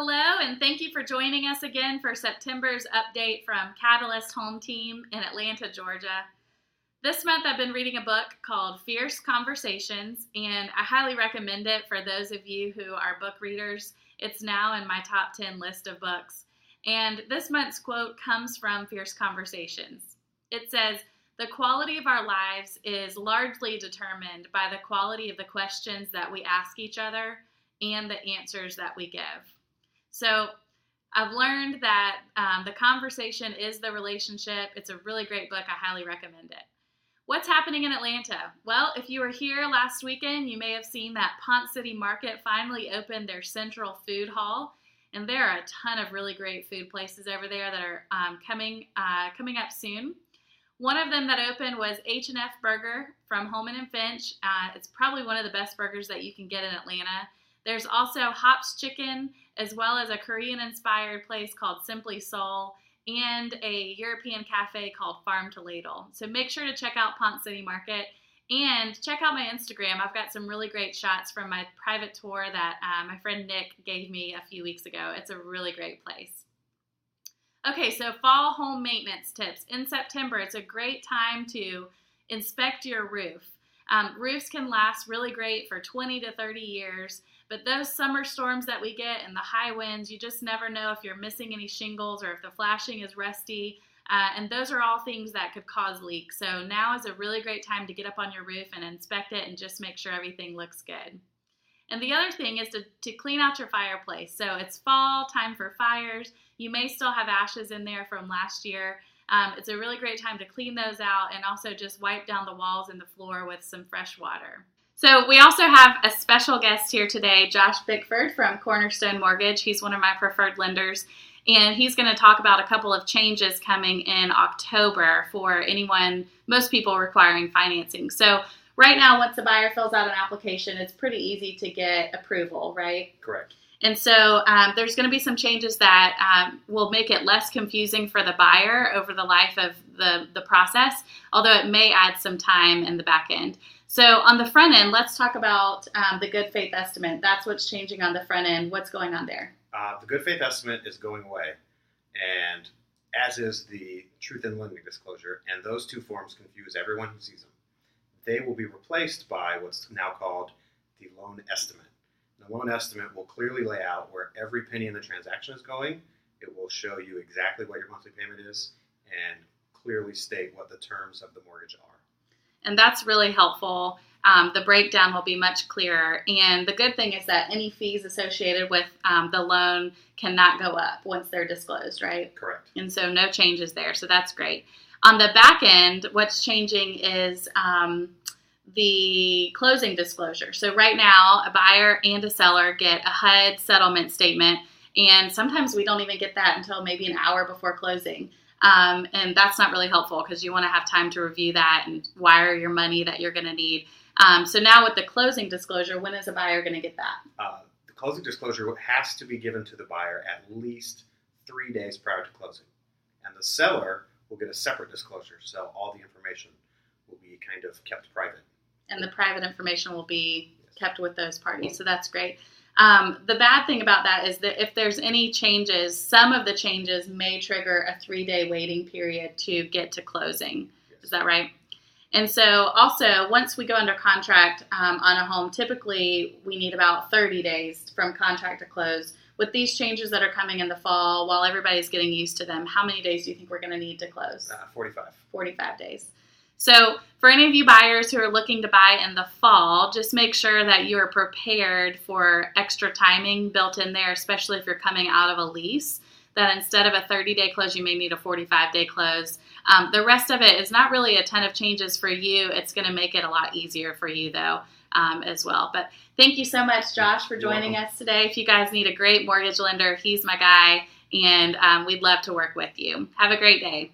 Hello, and thank you for joining us again for September's update from Catalyst Home Team in Atlanta, Georgia. This month I've been reading a book called Fierce Conversations, and I highly recommend it for those of you who are book readers. It's now in my top 10 list of books. And this month's quote comes from Fierce Conversations. It says, "The quality of our lives is largely determined by the quality of the questions that we ask each other and the answers that we give." So I've learned that the conversation is the relationship. It's a really great book. I highly recommend it. What's happening in Atlanta? Well, if you were here last weekend, you may have seen that Ponce City Market finally opened their central food hall. And there are a ton of really great food places over there that are coming up soon. One of them that opened was H&F Burger from Holman and Finch. It's probably one of the best burgers that you can get in Atlanta. There's also Hop's Chicken, as well as a Korean-inspired place called Simply Soul, and a European cafe called Farm to Ladle. So make sure to check out Ponce City Market, and check out my Instagram. I've got some really great shots from my private tour that my friend Nick gave me a few weeks ago. It's a really great place. Okay, so fall home maintenance tips. In September, it's a great time to inspect your roof. Roofs can last really great for 20 to 30 years, but those summer storms that we get and the high winds, you just never know if you're missing any shingles or if the flashing is rusty, and those are all things that could cause leaks. So now is a really great time to get up on your roof and inspect it and just make sure everything looks good. And the other thing is to clean out your fireplace. So it's fall, time for fires. You may still have ashes in there from last year. It's a really great time to clean those out and also just wipe down the walls and the floor with some fresh water. So we also have a special guest here today, Josh Bickford from Cornerstone Mortgage. He's one of my preferred lenders, and he's going to talk about a couple of changes coming in October for most people requiring financing. So right now, once the buyer fills out an application, it's pretty easy to get approval, right? Correct. And so there's going to be some changes that will make it less confusing for the buyer over the life of the process, although it may add some time in the back end. So on the front end, let's talk about the good faith estimate. That's what's changing on the front end. What's going on there? The good faith estimate is going away, and as is the truth in lending disclosure, and those two forms confuse everyone who sees them. They will be replaced by what's now called the loan estimate. The loan estimate will clearly lay out where every penny in the transaction is going. It will show you exactly what your monthly payment is and clearly state what the terms of the mortgage are. And that's really helpful. The breakdown will be much clearer. And the good thing is that any fees associated with the loan cannot go up once they're disclosed, right? Correct. And so no changes there. So that's great. On the back end, what's changing is the closing disclosure. So right now, a buyer and a seller get a HUD settlement statement, and sometimes we don't even get that until maybe an hour before closing. And that's not really helpful because you want to have time to review that and wire your money that you're going to need. So now with the closing disclosure, when is a buyer going to get that? The closing disclosure has to be given to the buyer at least 3 days prior to closing. And the seller will get a separate disclosure, so all the information will be kind of kept private. And the private information will be kept with those parties, so that's great. The bad thing about that is that if there's any changes, some of the changes may trigger a 3-day waiting period to get to closing. Yes. Is that right? And so also, once we go under contract on a home, typically we need about 30 days from contract to close. With these changes that are coming in the fall, while everybody's getting used to them, how many days do you think we're going to need to close? 45. 45 days. So for any of you buyers who are looking to buy in the fall, just make sure that you are prepared for extra timing built in there, especially if you're coming out of a lease, that instead of a 30-day close, you may need a 45-day close. The rest of it is not really a ton of changes for you. It's going to make it a lot easier for you, though, as well. But thank you so much, Josh, for joining us today. If you guys need a great mortgage lender, he's my guy, and we'd love to work with you. Have a great day.